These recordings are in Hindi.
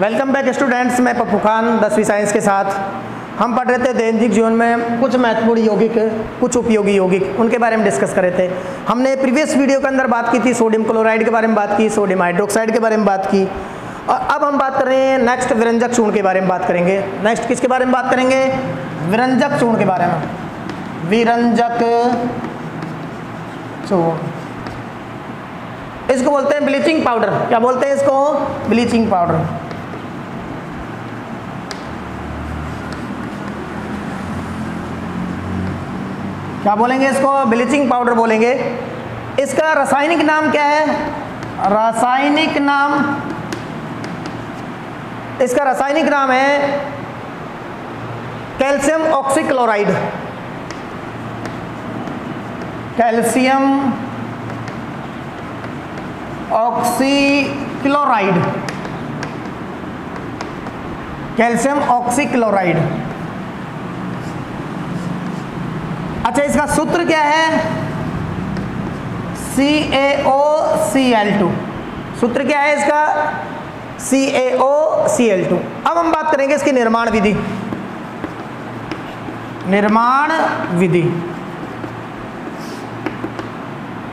वेलकम बैक स्टूडेंट्स, मैं पप्पू खान 10वीं साइंस के साथ। हम पढ़ रहे थे दैनिक जीवन में कुछ महत्वपूर्ण यौगिक, कुछ उपयोगी यौगिक, उनके बारे में डिस्कस कर रहे थे। हमने प्रीवियस वीडियो के अंदर बात की थी सोडियम क्लोराइड के बारे में बात की, सोडियम हाइड्रोक्साइड के बारे में बात की, और अब हम बात कर रहे हैं नेक्स्ट विरंजक चूर्ण के बारे में बात करेंगे। नेक्स्ट किसके बारे में बात करेंगे? विरंजक चूर्ण के बारे में। विरंजक चूर्ण, इसको बोलते हैं ब्लीचिंग पाउडर। क्या बोलते हैं इसको? Bleaching powder. क्या बोलेंगे इसको? ब्लीचिंग पाउडर बोलेंगे। इसका रासायनिक नाम क्या है? रासायनिक नाम, इसका रासायनिक नाम है calcium oxychloride. Calcium oxychloride, calcium oxychloride. अच्छा, इसका सूत्र क्या है? CaOCl2। सूत्र क्या है इसका? CaOCl2। अब हम बात करेंगे इसकी निर्माण विधि। निर्माण विधि,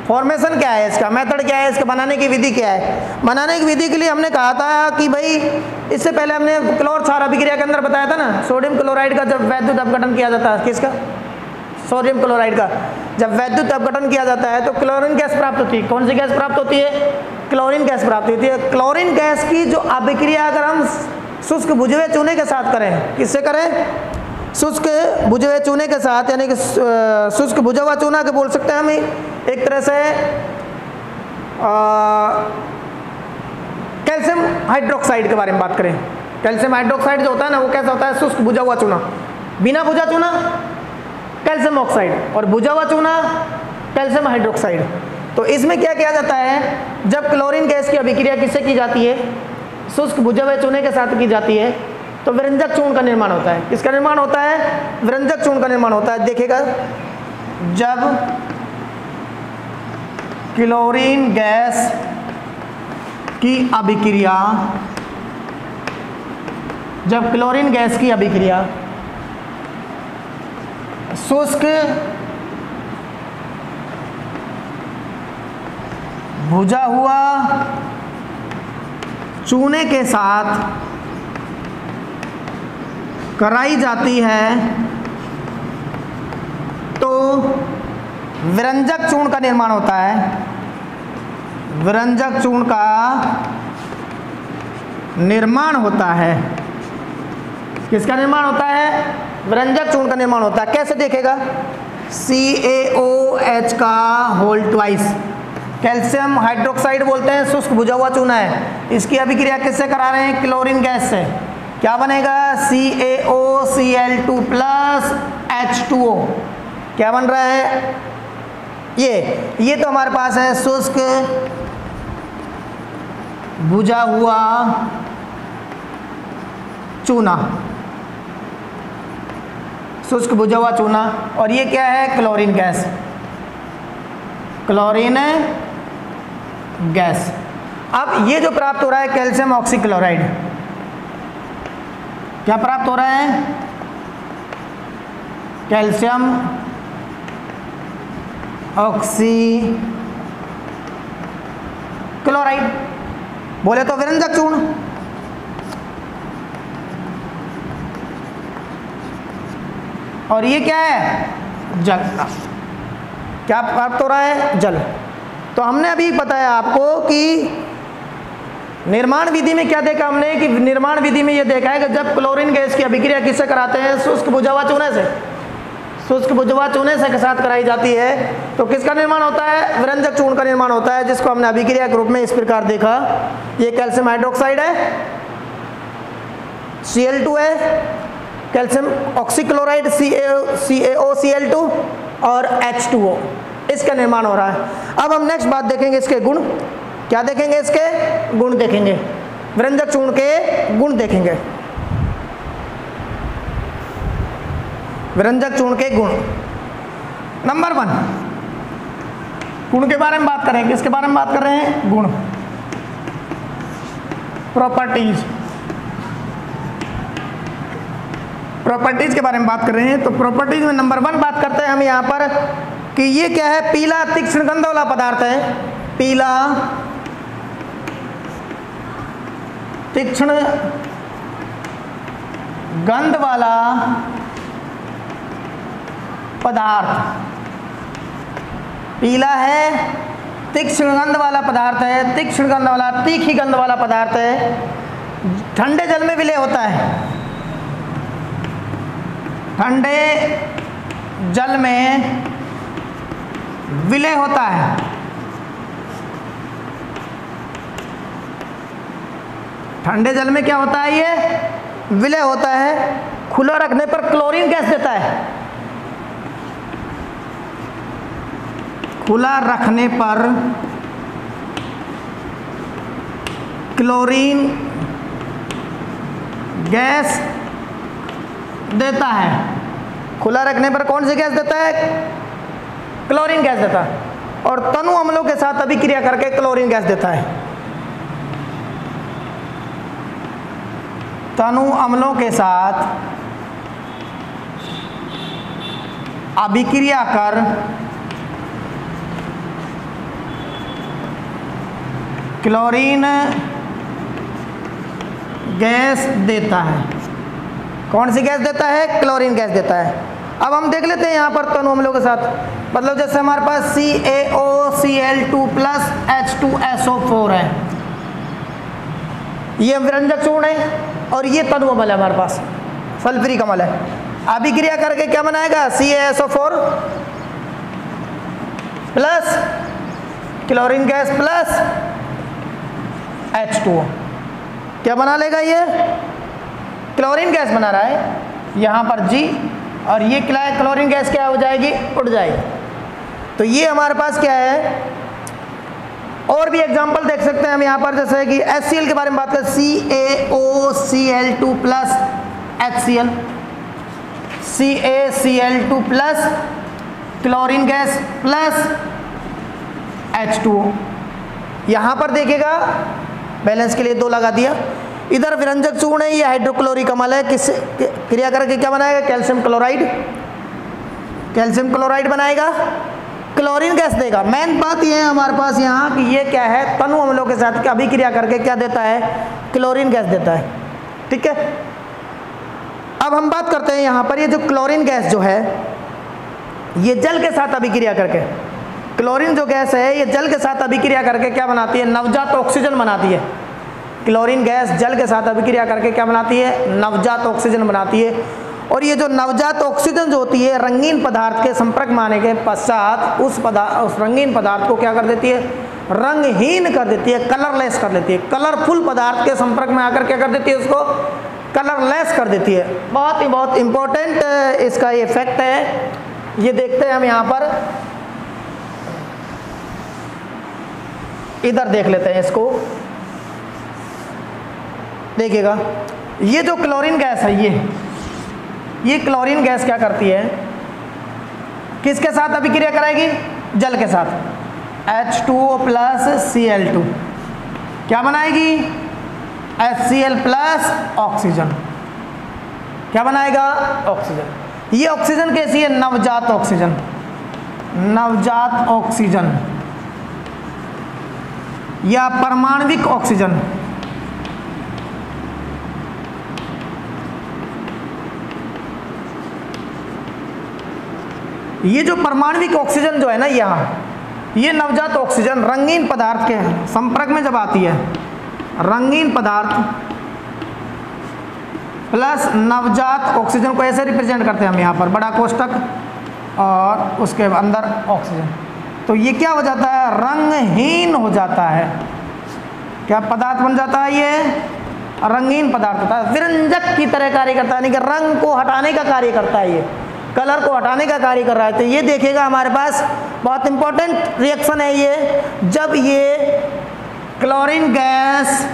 फॉर्मेशन क्या है इसका, मेथड क्या है इसका, बनाने की विधि क्या है? बनाने की विधि के लिए हमने कहा था कि भाई, इससे पहले हमने क्लोर क्षार अभिक्रिया के अंदर बताया था ना, सोडियम क्लोराइड का जब वैद्युत अपघटन किया जाता है, किसका? सोडियम क्लोराइड का जब वैद्युत अपघटन किया जाता है तो क्लोरीन गैस प्राप्त होती है। कौन सी गैस प्राप्त होती है? क्लोरीन गैस प्राप्त होती है। क्लोरीन गैस की जो अभिक्रिया अगर हम शुष्क भुजे हुए चूने के साथ करें, किससे करें? शुष्क भुजे हुए चूने के साथ, यानी कि शुष्क भुजा हुआ चूना के बोल सकते हैं हम एक तरह से कैल्शियम हाइड्रोक्साइड के बारे में बात करें। कैल्शियम हाइड्रोक्साइड जो होता है ना, वो कैसा होता है? शुष्क भुजा हुआ चूना। बिना भुजा चूना कैल्शियम ऑक्साइड, और भुजा हुआ चूना कैल्शियम हाइड्रोक्साइड। तो इसमें क्या किया जाता है? जब क्लोरीन गैस की अभिक्रिया किससे की जाती है? शुष्क भुजे हुए चूने के साथ की जाती है, तो विरंजक चूर्ण का निर्माण होता है। किसका निर्माण होता है? विरंजक चूर्ण का निर्माण होता है। देखिएगा, जब क्लोरीन गैस की अभिक्रिया, जब क्लोरीन गैस की अभिक्रिया शुष्क भुजा हुआ चूने के साथ कराई जाती है तो विरंजक चूर्ण का निर्माण होता है। विरंजक चूर्ण का निर्माण होता है। किसका निर्माण होता है? विरंजक चूर्ण का निर्माण होता है। कैसे देखेगा? CaOH का होल ट्वाइस। कैल्शियम हाइड्रोक्साइड बोलते हैं, शुष्क भुजा हुआ चूना है। इसकी अभिक्रिया किससे करा रहे हैं? क्लोरीन गैस से। क्या बनेगा? CaOCl2 plus H2O। क्या बन रहा है? ये तो हमारे पास है शुष्क भुजा हुआ चूना, शुष्क भुजा हुआ चूना। और ये क्या है? Chlorine gas. Chlorine gas. अब ये जो प्राप्त हो रहा है कैल्शियम ऑक्सीक्लोराइड, क्या प्राप्त हो रहा है? कैल्शियम ऑक्सीक्लोराइड, बोले तो विरंजक चूर्ण। और ये क्या है? जल। क्या प्राप्त हो रहा है? जल। तो हमने अभी बताया आपको कि निर्माण विधि में क्या देखा हमने, कि निर्माण विधि में ये देखा है कि जब क्लोरीन गैस की अभिक्रिया किससे कराते हैं? शुष्क भुजा हुआ चूने से। शुष्क भुजा हुआ चूने से के साथ कराई जाती है तो किसका निर्माण होता है? विरंजक चूर्ण का निर्माण होता है, जिसको हमने अभिक्रिया के रूप में इस प्रकार देखा। ये कैल्शियम हाइड्रोक्साइड है, Cl2 है, कैल्शियम ऑक्सीक्लोराइड CaOCl2 और H2O, इसका निर्माण हो रहा है। अब हम नेक्स्ट बात देखेंगे इसके गुण। क्या देखेंगे? इसके गुण देखेंगे, विरंजक चूर्ण के गुण देखेंगे। विरंजक चूर्ण के गुण। नंबर 1, गुण के बारे में बात करें। किसके बारे में बात कर रहे हैं? गुण, प्रॉपर्टीज। प्रॉपर्टीज के बारे में बात कर रहे हैं, तो प्रॉपर्टीज में नंबर 1 बात करते हैं हम यहाँ पर कि ये क्या है, पीला तीक्ष्ण गंध वाला पदार्थ है। पीला तीक्ष्ण गंध वाला पदार्थ, पीला है, तीक्ष्ण गंध वाला पदार्थ है, तीक्ष्ण गंध वाला, तीखी गंध वाला पदार्थ है, ठंडे जल में विलय होता है, ठंडे जल में विलय होता है। ठंडे जल में क्या होता है, ये विलय होता है। खुला रखने पर क्लोरीन गैस देता है। खुला रखने पर क्लोरीन गैस देता है। खुला रखने पर कौन सी गैस देता है, क्लोरीन गैस देता है। और तनु अम्लों के साथ अभिक्रिया करके क्लोरीन गैस देता है। तनु अम्लों के साथ अभिक्रिया कर क्लोरीन गैस देता है। कौन सी गैस देता है, क्लोरीन गैस देता है। अब हम देख लेते हैं यहाँ पर तनु अम्लों के साथ, मतलब जैसे हमारे पास CaOCl2 प्लस H2SO4 है, ये विरंजक चूर्ण है और ये तनु अम्ल है हमारे पास, सल्फ्यूरिक अम्ल है। अभिक्रिया करके क्या बनाएगा, CaSO4 plus chlorine gas plus H2O, क्या बना लेगा, ये क्लोरीन गैस बना रहा है यहाँ पर G, और ये क्या है, क्लोरीन गैस क्या हो जाएगी, उड़ जाएगी। तो ये हमारे पास क्या है, और भी एग्जांपल देख सकते हैं हम यहाँ पर, जैसे कि HCl के बारे में बात करें, CaOCl2 plus HCl, CaCl2 plus chlorine gas plus H2O। यहाँ पर देखिएगा बैलेंस के लिए 2 लगा दिया। इधर विरंजक चूर्ण है, ये हाइड्रोक्लोरिक अम्ल है, किस क्रिया करके क्या बनाएगा, कैल्शियम क्लोराइड, कैल्शियम क्लोराइड बनाएगा, क्लोरीन गैस देगा। मेन बात ये है हमारे पास यहाँ कि ये क्या है, तनु अम्लों के साथ अभिक्रिया करके क्या देता है, क्लोरीन गैस देता है। ठीक है, अब हम बात करते हैं यहाँ पर, ये जो क्लोरीन गैस जो है, ये जल के साथ अभिक्रिया करके, क्लोरीन जो गैस है ये जल के साथ अभिक्रिया करके क्या बनाती है, नवजात ऑक्सीजन बनाती है। क्लोरीन गैस जल के साथ अभिक्रिया करके क्या बनाती है, नवजात ऑक्सीजन बनाती है। और ये जो नवजात ऑक्सीजन जो होती है, रंगीन पदार्थ के संपर्क में आने के पश्चात उस रंगीन पदार्थ को क्या कर देती है, रंगहीन कर देती है, कलरलेस कर देती है। कलरफुल पदार्थ के संपर्क में आकर क्या कर देती है, उसको कलरलेस कर देती है। बहुत इंपॉर्टेंट इसका ये फैक्ट है। ये देखते हैं हम यहाँ पर, इधर देख लेते हैं इसको, देखिएगा ये जो क्लोरीन गैस है, ये क्लोरीन गैस क्या करती है, किसके साथ अभिक्रिया कराएगी, जल के साथ, H2O प्लस Cl2 क्या बनाएगी, HCl प्लस ऑक्सीजन, क्या बनाएगा, ऑक्सीजन। ये ऑक्सीजन कैसी है, नवजात ऑक्सीजन, नवजात ऑक्सीजन या परमाणविक ऑक्सीजन। ये जो परमाणविक ऑक्सीजन जो है ना, यहाँ ये नवजात ऑक्सीजन रंगीन पदार्थ के संपर्क में जब आती है, रंगीन पदार्थ प्लस नवजात ऑक्सीजन को ऐसे रिप्रेजेंट करते हैं हम यहाँ पर, बड़ा कोष्टक और उसके अंदर ऑक्सीजन, तो ये क्या हो जाता है, रंगहीन हो जाता है। क्या पदार्थ बन जाता है, ये रंगीन पदार्थ होता है, विरंजक की तरह कार्य करता है, यानी कि रंग को हटाने का कार्य करता है, ये कलर को हटाने का कार्य कर रहा है। तो ये देखिएगा हमारे पास बहुत इंपॉर्टेंट रिएक्शन है ये, जब ये क्लोरीन गैस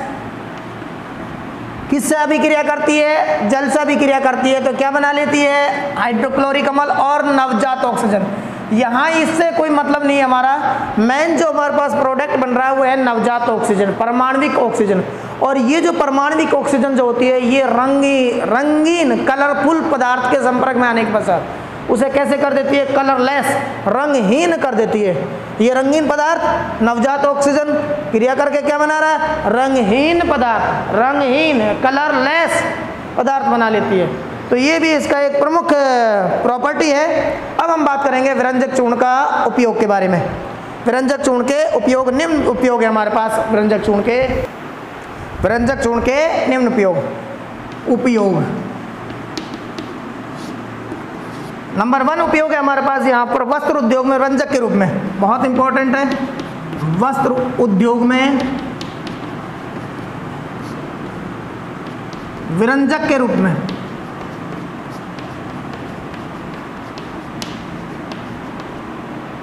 किससे अभिक्रिया करती है, जल से अभिक्रिया करती है, तो क्या बना लेती है, हाइड्रोक्लोरिक अम्ल और नवजात ऑक्सीजन। यहाँ इससे कोई मतलब नहीं है हमारा। मेन जो हमारे पास प्रोडक्ट बन रहा है वो है नवजात ऑक्सीजन, परमाणविक ऑक्सीजन। और ये जो परमाणविक ऑक्सीजन जो होती है ये रंगीन कलरफुल पदार्थ के संपर्क में आने के पश्चात उसे कैसे कर देती है, कलरलेस, रंगहीन कर देती है। ये रंगीन पदार्थ नवजात ऑक्सीजन क्रिया करके क्या बना रहा है, रंगहीन पदार्थ, रंगहीन कलरलेस पदार्थ बना लेती है। तो ये भी इसका एक प्रमुख प्रॉपर्टी है। अब हम बात करेंगे विरंजक चूर्ण का उपयोग के बारे में। विरंजक चूर्ण के उपयोग, निम्न उपयोग है हमारे पास विरंजक चूर्ण के निम्न उपयोग। नंबर 1 उपयोग है हमारे पास यहाँ पर वस्त्र उद्योग में विरंजक के रूप में, बहुत इंपॉर्टेंट है। वस्त्र उद्योग में विरंजक के रूप में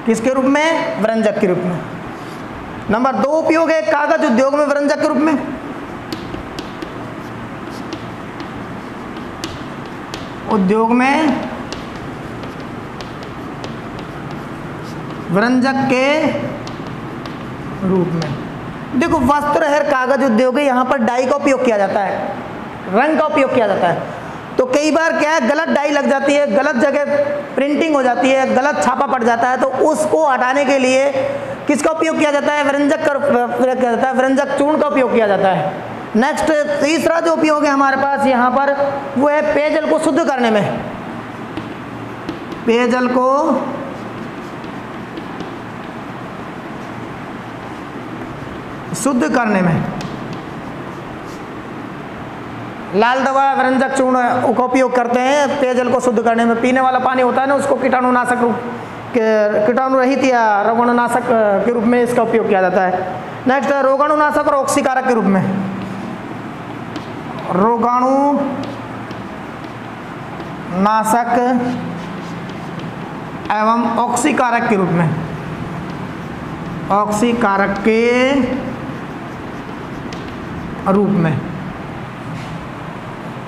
किसके रूप में, विरंजक के रूप में। नंबर 2 उपयोग है कागज उद्योग में विरंजक के रूप में। उद्योग में विरंजक के रूप में। देखो वस्त्र है, कागज उद्योग है, यहाँ पर डाई का उपयोग किया जाता है, रंग का उपयोग किया जाता है। तो कई बार क्या है, गलत डाई लग जाती है, गलत जगह प्रिंटिंग हो जाती है, गलत छापा पड़ जाता है, तो उसको हटाने के लिए किसका उपयोग किया जाता है, विरंजक चूर्ण का उपयोग किया जाता है। नेक्स्ट तीसरा जो उपयोग है हमारे पास यहाँ पर वो है पेयजल को शुद्ध करने में। पेयजल को शुद्ध करने में लाल दवा विरंजक चूर्ण का उपयोग करते हैं पेयजल को शुद्ध करने में। पीने वाला पानी होता है ना, उसको कीटाणुनाशक कीटाणु रहित या रोगाणुनाशक के रूप में इसका उपयोग किया जाता है। नेक्स्ट है रोगाणुनाशक और ऑक्सीकारक के रूप में। रोगाणुनाशक एवं ऑक्सीकारक के रूप में, ऑक्सीकारक के रूप में।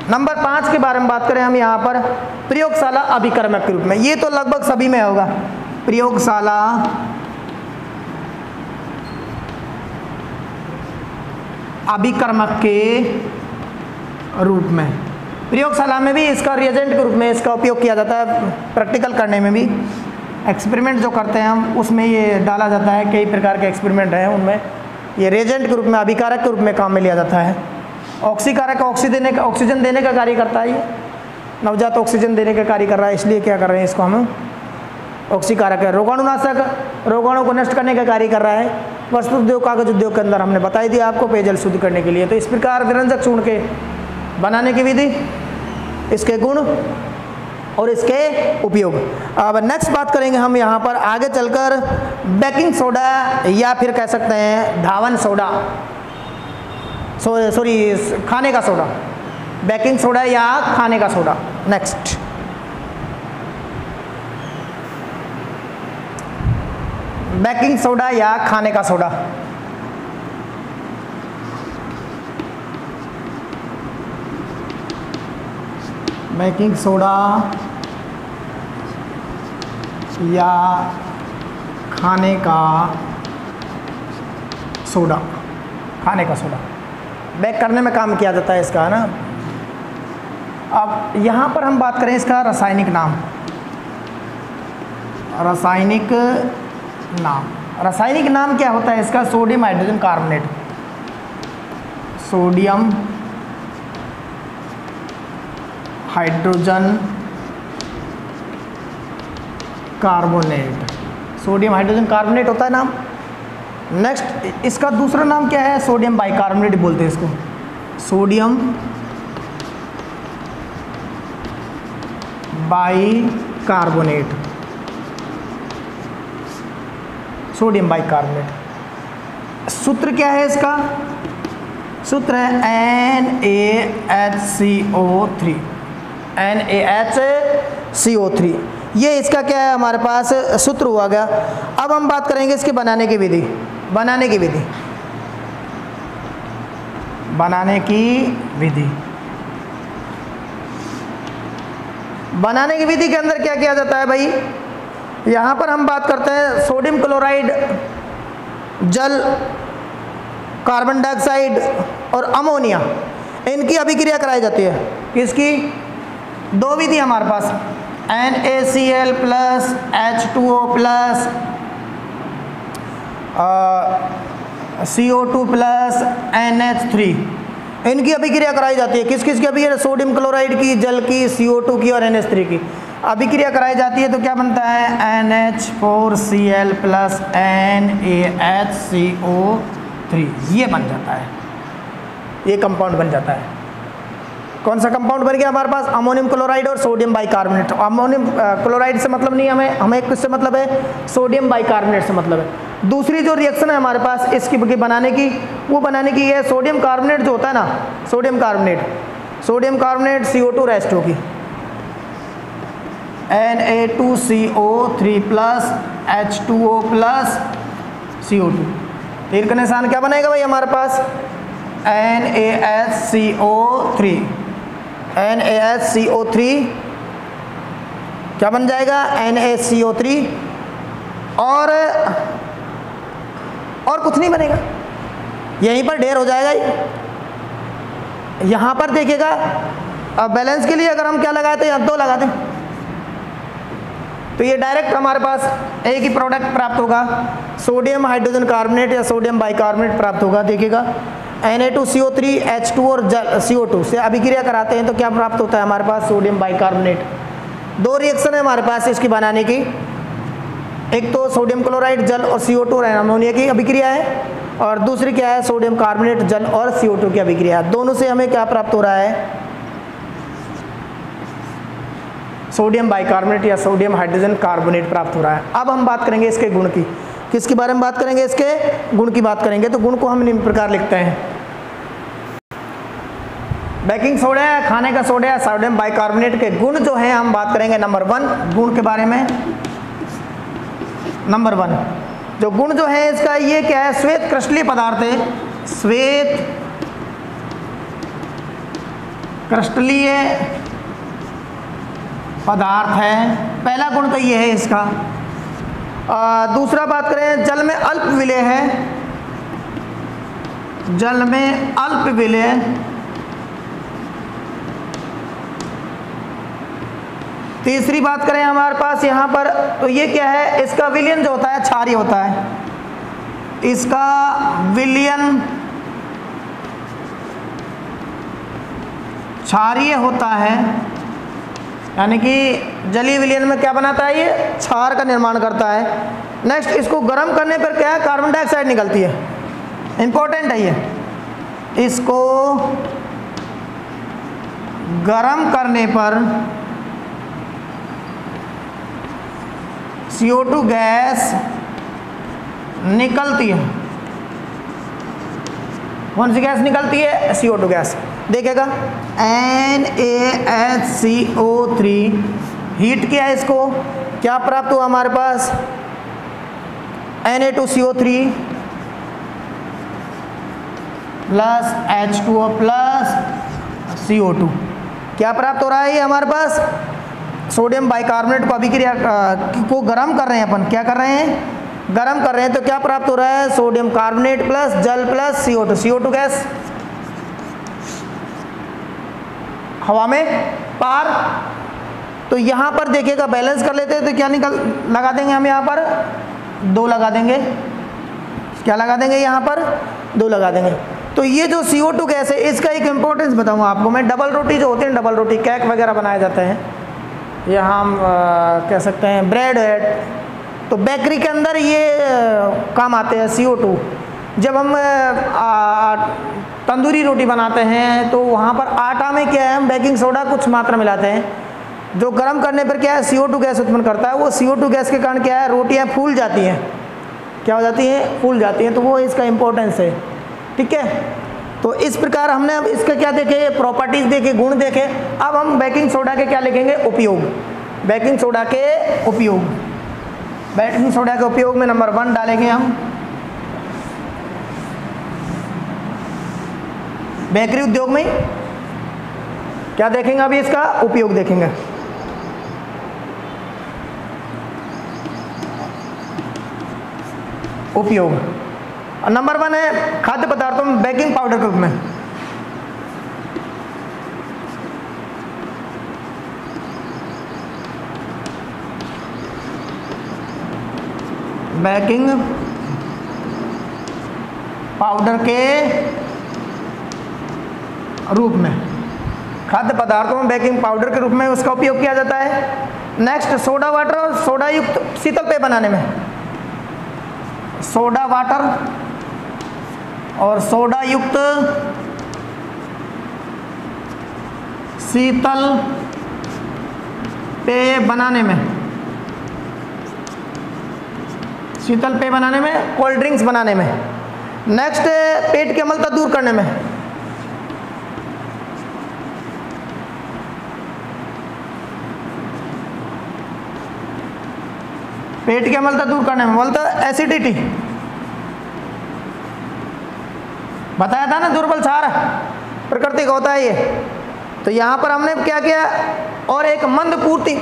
नंबर 5 के बारे में बात करें हम यहाँ पर, प्रयोगशाला अभिकर्मक के रूप में। ये तो लगभग सभी में होगा, प्रयोगशाला अभिकर्मक के रूप में। प्रयोगशाला में भी इसका रिएजेंट के रूप में इसका उपयोग किया जाता है। प्रैक्टिकल करने में भी, एक्सपेरिमेंट जो करते हैं हम उसमें ये डाला जाता है। कई प्रकार के एक्सपेरिमेंट हैं, उनमें ये रिएजेंट के रूप में, अभिकारक के रूप में काम में लिया जाता है। ऑक्सीकारक ऑक्सीजन देने का कार्य करता है, ये नवजात ऑक्सीजन देने का कार्य कर रहा है, इसलिए क्या कर रहे हैं इसको हम ऑक्सीकारक है। रोगाणुनाशक रोगाणु को नष्ट करने का कार्य कर रहा है। वस्त्र उद्योग कागज उद्योग के अंदर हमने बताई दी आपको पेयजल शुद्ध करने के लिए। तो इस प्रकार विरंजक चूर्ण के बनाने की विधि, इसके गुण और इसके उपयोग। अब नेक्स्ट बात करेंगे हम यहाँ पर आगे चलकर बेकिंग सोडा या फिर कह सकते हैं धावन सोडा, सॉरी खाने का सोडा, बेकिंग सोडा या खाने का सोडा। नेक्स्ट बेकिंग सोडा या खाने का सोडा। बेकिंग सोडा या खाने का सोडा, खाने का सोडा बेक करने में काम किया जाता है इसका, है ना। अब यहाँ पर हम बात करें इसका रासायनिक नाम। रासायनिक नाम क्या होता है इसका, sodium hydrogen carbonate. Sodium hydrogen carbonate, sodium hydrogen carbonate होता है नाम। नेक्स्ट इसका दूसरा नाम क्या है, सोडियम बाइकार्बोनेट बोलते हैं इसको। Sodium bicarbonate, sodium bicarbonate. सूत्र क्या है इसका, सूत्र है NaHCO3, NaHCO3। ये इसका क्या है हमारे पास सूत्र हुआ गया। अब हम बात करेंगे इसके बनाने की विधि। बनाने की विधि के अंदर क्या किया जाता है भाई, यहाँ पर हम बात करते हैं सोडियम क्लोराइड, जल, कार्बन डाइऑक्साइड और अमोनिया, इनकी अभिक्रिया कराई जाती है। किसकी? दो विधि हमारे पास, NaCl plus H2O plus CO2 plus NH3, इनकी अभिक्रिया कराई जाती है। किस किस की अभिक्रिया? सोडियम क्लोराइड की, जल की, CO2 की और NH3 की अभिक्रिया कराई जाती है। तो क्या बनता है? NH4Cl प्लस NaHCO3, ये बन जाता है, ये कंपाउंड बन जाता है। कौन सा कंपाउंड बन गया हमारे पास? अमोनियम क्लोराइड और सोडियम बाइकार्बोनेट। अमोनियम क्लोराइड से मतलब नहीं हमें किससे मतलब है? सोडियम बाइकार्बोनेट से मतलब है। दूसरी जो रिएक्शन है हमारे पास इसकी बनाने की, वो बनाने की है सोडियम कार्बोनेट जो होता है ना, सोडियम कार्बोनेट CO2 रेस्ट होगी, Na2CO3 plus H2O plus CO2, तीर का निशान क्या बनेगा भाई हमारे पास? NaCO3 क्या बन जाएगा? NaCO3, और कुछ नहीं बनेगा, यहीं पर ढेर हो जाएगा ये। यहाँ पर देखिएगा, अब बैलेंस के लिए अगर हम क्या लगाते हैं? 2 लगाते हैं, तो ये डायरेक्ट हमारे पास एक ही प्रोडक्ट प्राप्त होगा, सोडियम हाइड्रोजन कार्बोनेट या सोडियम बाइकार्बोनेट प्राप्त होगा। देखिएगा Na2CO3 H2 और CO2 से अभिक्रिया कराते हैं तो क्या प्राप्त होता है हमारे पास? Sodium bicarbonate. 2 रिएक्शन है हमारे पास इसकी बनाने की, एक तो सोडियम क्लोराइड जल और CO2 और अमोनिया की अभिक्रिया है, और दूसरी क्या है? सोडियम कार्बोनेट जल और CO2 की अभिक्रिया। दोनों से हमें क्या प्राप्त हो रहा है? सोडियम बाइकार्बोनेट या सोडियम हाइड्रोजन कार्बोनेट प्राप्त हो रहा है। अब हम बात करेंगे इसके गुण की। किसके बारे में बात करेंगे? इसके गुण की बात करेंगे। तो गुण को हम निम्न प्रकार लिखते हैं। बेकिंग सोडा है, खाने का सोडा है, सोडियम बाइकार्बोनेट के गुण जो हैं हम बात करेंगे। नंबर 1 गुण के बारे में। नंबर 1 जो गुण जो है इसका, ये क्या है? श्वेत क्रिस्टलीय पदार्थ है, श्वेत क्रिस्टलीय पदार्थ है, पहला गुण तो ये है इसका। दूसरा बात करें, जल में अल्प विलेय है, जल में अल्प विलेय। तीसरी बात करें हमारे पास यहाँ पर, तो ये क्या है? इसका विलयन जो होता है क्षारीय होता है, इसका विलयन क्षारीय होता है, यानी कि जलीय विलयन में क्या बनाता है? ये क्षार का निर्माण करता है। नेक्स्ट, इसको गर्म करने पर क्या है? कार्बन डाइऑक्साइड निकलती है, इंपॉर्टेंट है ये। इसको गर्म करने पर CO2 गैस निकलती है। कौन सी गैस निकलती है? CO2 gas. देखिएगा NaHCO3, हीट किया है इसको, क्या प्राप्त हुआ हमारे पास? Na2CO3 plus H2O plus CO2, क्या प्राप्त हो रहा है? ये हमारे पास सोडियम बाइकार्बोनेट को अभिक्रिया को गर्म कर रहे हैं अपन, क्या कर रहे हैं? गर्म कर रहे हैं। तो क्या प्राप्त हो रहा है? सोडियम कार्बोनेट प्लस जल प्लस CO2 गैस हवा में पार। तो यहाँ पर देखिएगा, बैलेंस कर लेते हैं तो क्या लगा देंगे हम? यहाँ पर 2 लगा देंगे। क्या लगा देंगे? यहाँ पर 2 लगा देंगे। तो ये जो CO2 गैस है, इसका एक इंपॉर्टेंस बताऊँगा आपको मैं। डबल रोटी जो होती है, डबल रोटी, केक वगैरह बनाए जाते हैं, या हम कह सकते हैं ब्रेड है, तो बेकरी के अंदर ये काम आते हैं CO2। जब हम तंदूरी रोटी बनाते हैं तो वहाँ पर आटा में क्या है? हम बेकिंग सोडा कुछ मात्रा मिलाते हैं, जो गर्म करने पर क्या है? CO2 गैस उत्पन्न करता है। वो CO2 गैस के कारण क्या है? रोटियाँ फूल जाती हैं। क्या हो जाती हैं? फूल जाती हैं। तो वो इसका इम्पोर्टेंस है, ठीक है। तो इस प्रकार हमने अब इसके क्या देखे? प्रॉपर्टीज देखे, गुण देखे। अब हम बेकिंग सोडा के क्या लिखेंगे? उपयोग। बेकिंग सोडा के उपयोग, बेकिंग सोडा के उपयोग में नंबर 1 डालेंगे हम। बेकरी उद्योग में क्या देखेंगे? अभी इसका उपयोग देखेंगे। उपयोग। नंबर 1 है खाद्य पदार्थों में बेकिंग पाउडर के रूप में। बेकिंग पाउडर के रूप में, खाद्य पदार्थों में बेकिंग पाउडर के रूप में उसका उपयोग किया जाता है। नेक्स्ट सोडा वाटर और सोडा युक्त शीतल पेय बनाने में, सोडा वाटर और सोडा युक्त शीतल पेय बनाने में, शीतल पेय बनाने में, कोल्ड ड्रिंक्स बनाने में। नेक्स्ट पेट की अम्लता दूर करने में, पेट की अम्लता दूर करने में, बोलता एसिडिटी, बताया था ना, दुर्बल क्षार प्रकृति का होता है ये। तो यहां पर हमने क्या किया, और एक मंद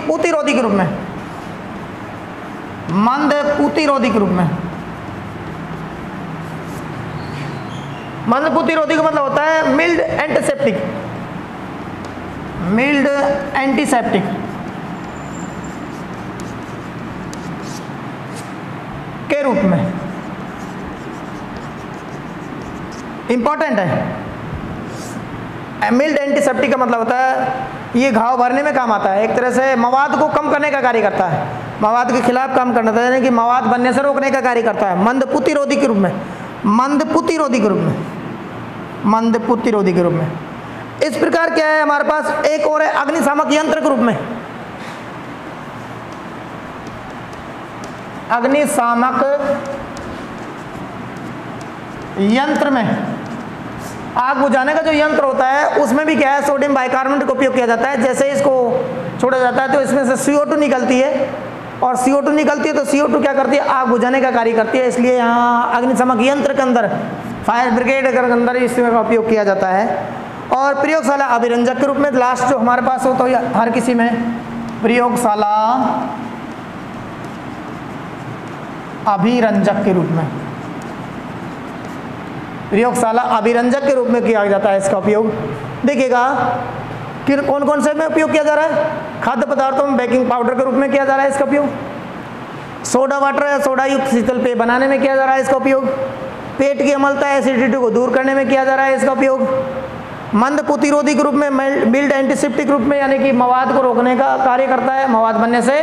पूतिरोधी के रूप में, मंद पूतिरोधी के रूप में, मंद पूतिरोधी का मतलब होता है मिल्ड एंटीसेप्टिक, मिल्ड एंटीसेप्टिक। के रूप में इंपॉर्टेंट है। मिल्ड एंटीसेप्टिक का मतलब होता है ये घाव भरने में काम आता है, एक तरह से मवाद को कम करने का कार्य करता है, मवाद के खिलाफ काम करना था, यानी कि मवाद बनने से रोकने का कार्य करता है। मंद पूतिरोधी के रूप में, मंद पूतिरोधी के रूप में, मंद पूतिरोधी के रूप में। इस प्रकार क्या है हमारे पास, एक और है अग्निशामक यंत्र के रूप में, अग्निशामक यंत्र में, आग बुझाने का जो यंत्र होता है उसमें भी क्या है, सोडियम बाइकार्बोनेट का उपयोग किया जाता है। जैसे इसको छोड़ा जाता है तो इसमें से CO2 निकलती है, और CO2 निकलती है तो CO2 क्या करती है, आग बुझाने का कार्य करती है। इसलिए यहाँ अग्निशामक यंत्र के अंदर, फायर ब्रिगेड के अंदर इसमें का उपयोग किया जाता है। और प्रयोगशाला अभिरंजक के रूप में, लास्ट जो हमारे पास हो तो हर किसी में प्रयोगशाला अभिरंजक के रूप में, प्रयोगशाला अभिरंजक के रूप में किया जाता है इसका उपयोग। देखिएगा कि कौन कौन से में उपयोग किया जा रहा है, खाद्य पदार्थों में बेकिंग पाउडर के रूप में किया जा रहा है इसका उपयोग, सोडा वाटर या सोडा युक्त शीतल पेय बनाने में किया जा रहा है इसका उपयोग, पेट की अम्लता एसिडिटी को दूर करने में किया जा रहा है इसका उपयोग, मंद प्रतिरोधी के रूप में, मिल्ड एंटीसेप्टिक रूप में, यानी कि मवाद को रोकने का कार्य करता है, मवाद बनने से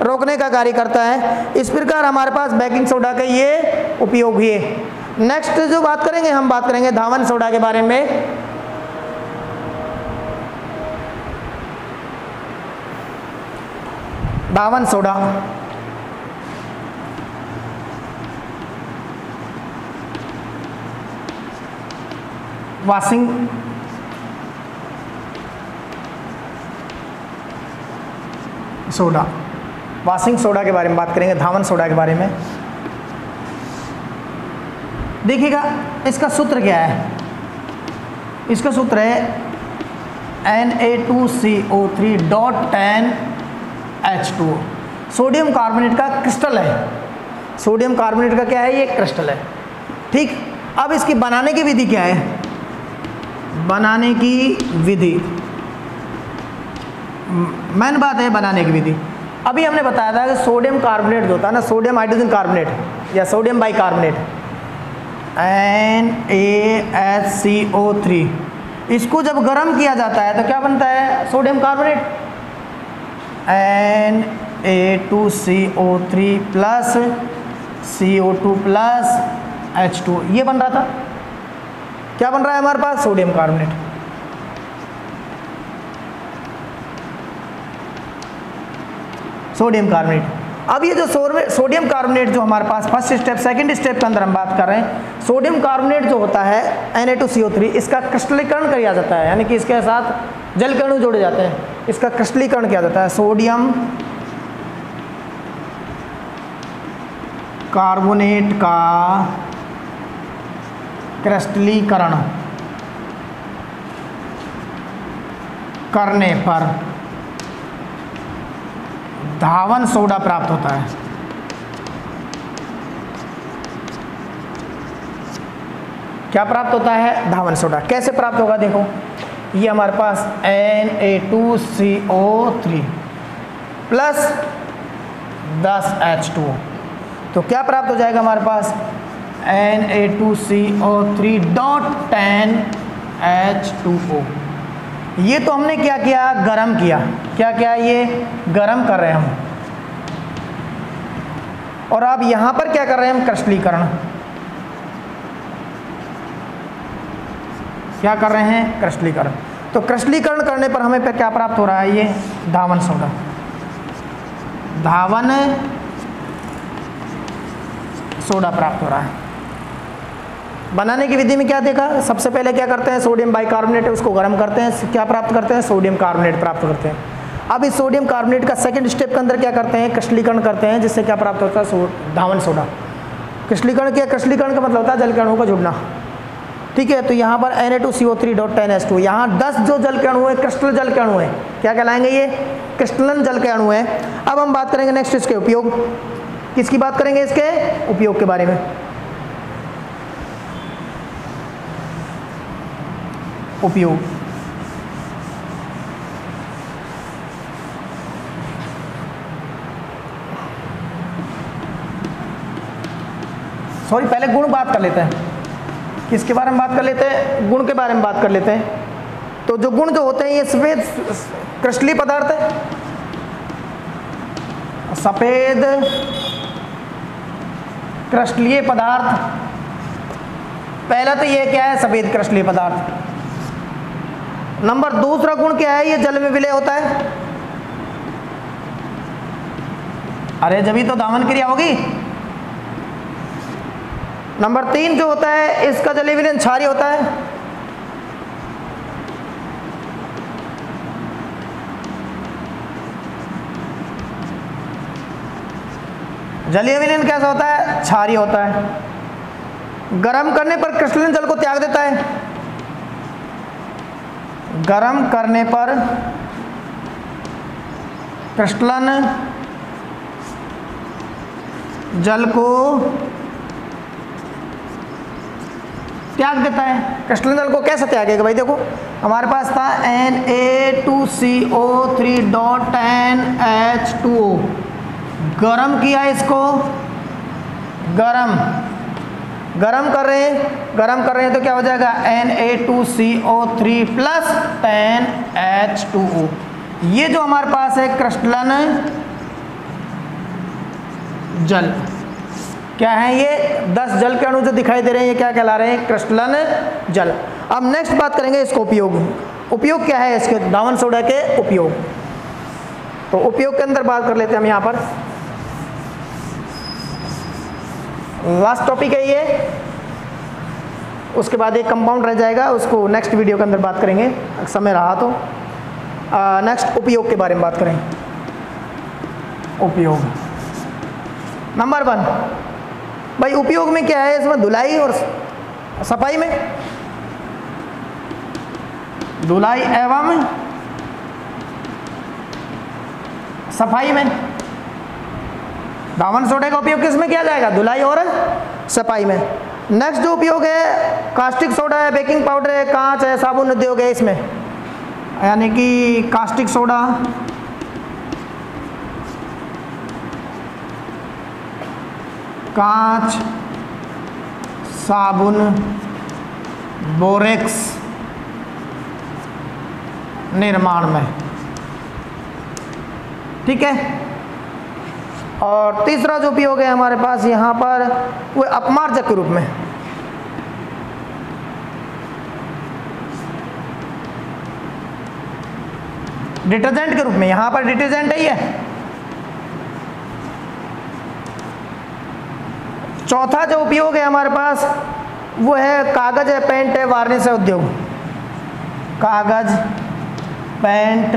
रोकने का कार्य करता है। इस प्रकार हमारे पास बेकिंग सोडा के ये उपयोग हुए। नेक्स्ट जो बात करेंगे, हम बात करेंगे धावन सोडा के बारे में। धावन soda, washing soda, washing soda के बारे में बात करेंगे, धावन सोडा के बारे में। देखिएगा इसका सूत्र क्या है, इसका सूत्र है Na2CO3.10H2O। सोडियम कार्बोनेट का क्रिस्टल है, सोडियम कार्बोनेट का क्या है, ये क्रिस्टल है। ठीक, अब इसकी बनाने की विधि क्या है, बनाने की विधि, मेन बात है बनाने की विधि। अभी हमने बताया था कि सोडियम कार्बोनेट जो होता है ना, सोडियम हाइड्रोजन कार्बोनेट या सोडियम बाइकार्बोनेट NaHCO3, इसको जब गर्म किया जाता है तो क्या बनता है, sodium carbonate, Na2CO3 plus CO2 plus H2O, ये बन रहा था। क्या बन रहा है हमारे पास, सोडियम कार्बोनेट। Sodium carbonate. अब ये जो सोडियम कार्बोनेट जो हमारे पास फर्स्ट स्टेप, सेकंड स्टेप के अंदर हम बात कर रहे हैं, सोडियम कार्बोनेट जो होता है Na2CO3, इसका क्रिस्टलीकरण किया जाता है, यानी कि इसके साथ जल के अणु जोड़े जाते हैं, इसका क्रिस्टलीकरण किया जाता है। सोडियम कार्बोनेट का क्रिस्टलीकरण करने पर धावन सोडा प्राप्त होता है। क्या प्राप्त होता है? धावन सोडा। कैसे प्राप्त होगा? देखो ये हमारे पास Na2CO3 प्लस 10H2O, तो क्या प्राप्त हो जाएगा हमारे पास? Na2CO3 dot 10H2O। ये तो हमने क्या किया? गरम किया। क्या किया? ये गरम कर रहे हैं हम। और अब यहां पर क्या कर रहे हैं हम? क्रिस्टलीकरण। क्या कर रहे हैं? क्रिस्टलीकरण। तो क्रिस्टलीकरण करने पर हमें क्या प्राप्त हो रहा है? ये धावन सोडा। धावन सोडा प्राप्त हो रहा है। बनाने की विधि में क्या देखा? सबसे पहले क्या करते हैं? सोडियम बाइकार्बोनेट है उसको गर्म करते हैं, क्या प्राप्त करते हैं? सोडियम कार्बोनेट प्राप्त करते हैं। अब इस सोडियम कार्बोनेट का सेकंड स्टेप के अंदर क्या करते हैं? क्रिस्टलीकरण करते हैं, जिससे क्या प्राप्त होता है? धावन सोडा। क्रिस्टलीकरण क्या? क्रिस्टलीकरण का मतलब होता है जल के अणुओं का जुड़ना। ठीक है, तो यहाँ पर Na2CO3 डॉट 10H2, यहाँ 10 जो जल के अणु है क्रिस्टल जल के अणु है, क्या कहलाएंगे? ये क्रिस्टलन जल के अणु है। अब हम बात करेंगे नेक्स्ट इसके उपयोग। किसकी बात करेंगे? इसके उपयोग के बारे में। उपयोग। सॉरी, पहले गुण बात कर लेते हैं। किसके बारे में बात कर लेते हैं? गुण के बारे में बात कर लेते हैं। तो जो गुण जो होते हैं ये सफेद क्रिस्टलीय पदार्थ है, सफेद क्रिस्टलीय पदार्थ। पहला तो ये क्या है? सफेद क्रिस्टलीय पदार्थ। नंबर दूसरा गुण क्या है? ये जल में विलय होता है। अरे जब ही तो धावन क्रिया होगी। नंबर 3 जो होता है इसका जलीय विलयन क्षारीय होता है। जलीय विलयन कैसा होता है? क्षारीय होता है। गरम करने पर क्रिस्टलन जल को त्याग देता है। गरम करने पर क्रिस्टलन जल को त्याग देता है। क्रिस्टलन जल को कैसे त्यागेगा भाई? देखो हमारे पास था Na2CO3 डॉट 10H2O, गरम किया इसको, गरम कर रहे हैं तो क्या हो जाएगा? Na2CO3 plus 10H2O। ये जो हमारे पास है क्रिस्टलन जल, क्या है? ये 10 जल के अणु जो दिखाई दे रहे हैं ये क्या कहला रहे हैं? क्रिस्टलन जल। अब नेक्स्ट बात करेंगे इसको उपयोग। उपयोग क्या है इसके? धावन सोडा के उपयोग। तो उपयोग के अंदर बात कर लेते हैं हम। यहाँ पर लास्ट टॉपिक है ये, उसके बाद एक कंपाउंड रह जाएगा, उसको नेक्स्ट वीडियो के अंदर बात करेंगे, समय रहा तो। नेक्स्ट उपयोग के बारे में बात करें। उपयोग नंबर 1 भाई, उपयोग में क्या है? इसमें धुलाई और सफाई में, धुलाई एवं सफाई में धावन सोडे का उपयोग किस में किया जाएगा? धुलाई और सफाई में। नेक्स्ट जो उपयोग है, कास्टिक सोडा है, बेकिंग पाउडर है, कांच है, साबुन उद्योग है, इसमें यानी कि कास्टिक सोडा, कांच, साबुन, बोरेक्स निर्माण में। ठीक है। और तीसरा जो उपयोग है हमारे पास यहाँ पर वो अपमार्जक के रूप में, डिटर्जेंट के रूप में। यहाँ पर डिटर्जेंट है ये। चौथा जो उपयोग है हमारे पास वो है कागज है, पेंट है, वार्निश है उद्योग। कागज, पेंट,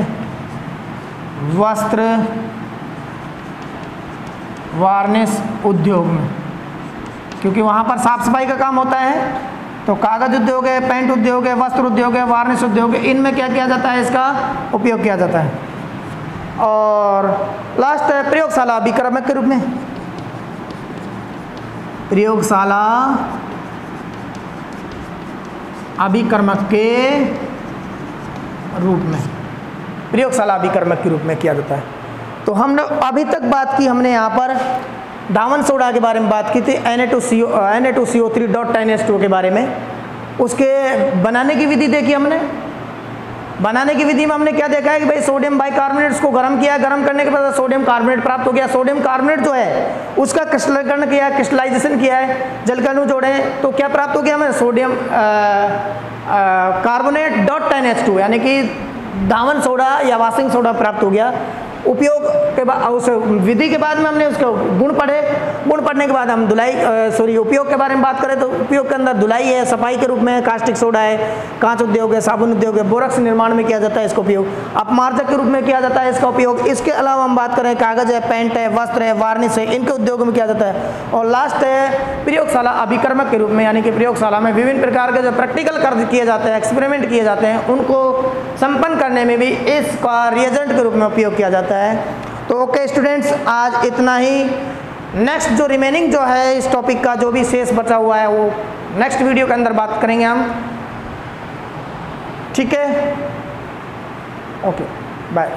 वस्त्र, वार्निश उद्योग में, क्योंकि वहाँ पर साफ सफाई का काम होता है। तो कागज उद्योग है, पेंट उद्योग है, वस्त्र उद्योग है, वार्निश उद्योग है, इनमें क्या किया जाता है? इसका उपयोग किया जाता है। और लास्ट है प्रयोगशाला अभिक्रमक के रूप में। प्रयोगशाला अभिकर्मक के रूप में, प्रयोगशाला अभिकर्मक के रूप में किया जाता है। तो हमने अभी तक बात की, हमने यहाँ पर दावन सोडा के बारे में बात की थी, Na2CO3.10H2O के बारे में। उसके बनाने की विधि देखी हमने। बनाने की विधि में हमने क्या देखा है कि भाई सोडियम बाइकार्बोनेट को गर्म किया, गर्म करने के बाद सोडियम कार्बोनेट प्राप्त हो गया। सोडियम कार्बोनेट जो है उसका क्रिस्टलीकरण किया, क्रिस्टलाइजेशन किया है, जल के अणु जोड़े, तो क्या प्राप्त हो गया हमें? सोडियम कार्बोनेट .10H2 यानी कि दावन सोडा या वाशिंग सोडा प्राप्त हो गया। उपयोग के बाद उस विधि के बाद में हमने उसके गुण पढ़े। गुण पढ़ने के बाद हम उपयोग के बारे में बात करें तो उपयोग के अंदर धुलाई है, सफाई के रूप में कास्टिक सोडा है, कांच उद्योग है, साबुन उद्योग है, बोरक्स निर्माण में किया जाता है इसका उपयोग, अपमार्जक के रूप में किया जाता है इसका उपयोग। इसके अलावा हम बात करें कागज है, पेंट है, वस्त्र है, वार्निश है, इनके उद्योग में किया जाता है। और लास्ट है प्रयोगशाला अभिकर्मक के रूप में, यानी कि प्रयोगशाला में विभिन्न प्रकार के जो प्रैक्टिकल कार्य किए जाते हैं, एक्सपेरिमेंट किए जाते हैं, उनको संपन्न करने में भी इसका रिएजेंट के रूप में उपयोग किया जाता है। तो ओके स्टूडेंट्स, आज इतना ही। नेक्स्ट जो रिमेनिंग जो है इस टॉपिक का जो भी शेष बचा हुआ है वो नेक्स्ट वीडियो के अंदर बात करेंगे हम, ठीक है? Okay, bye.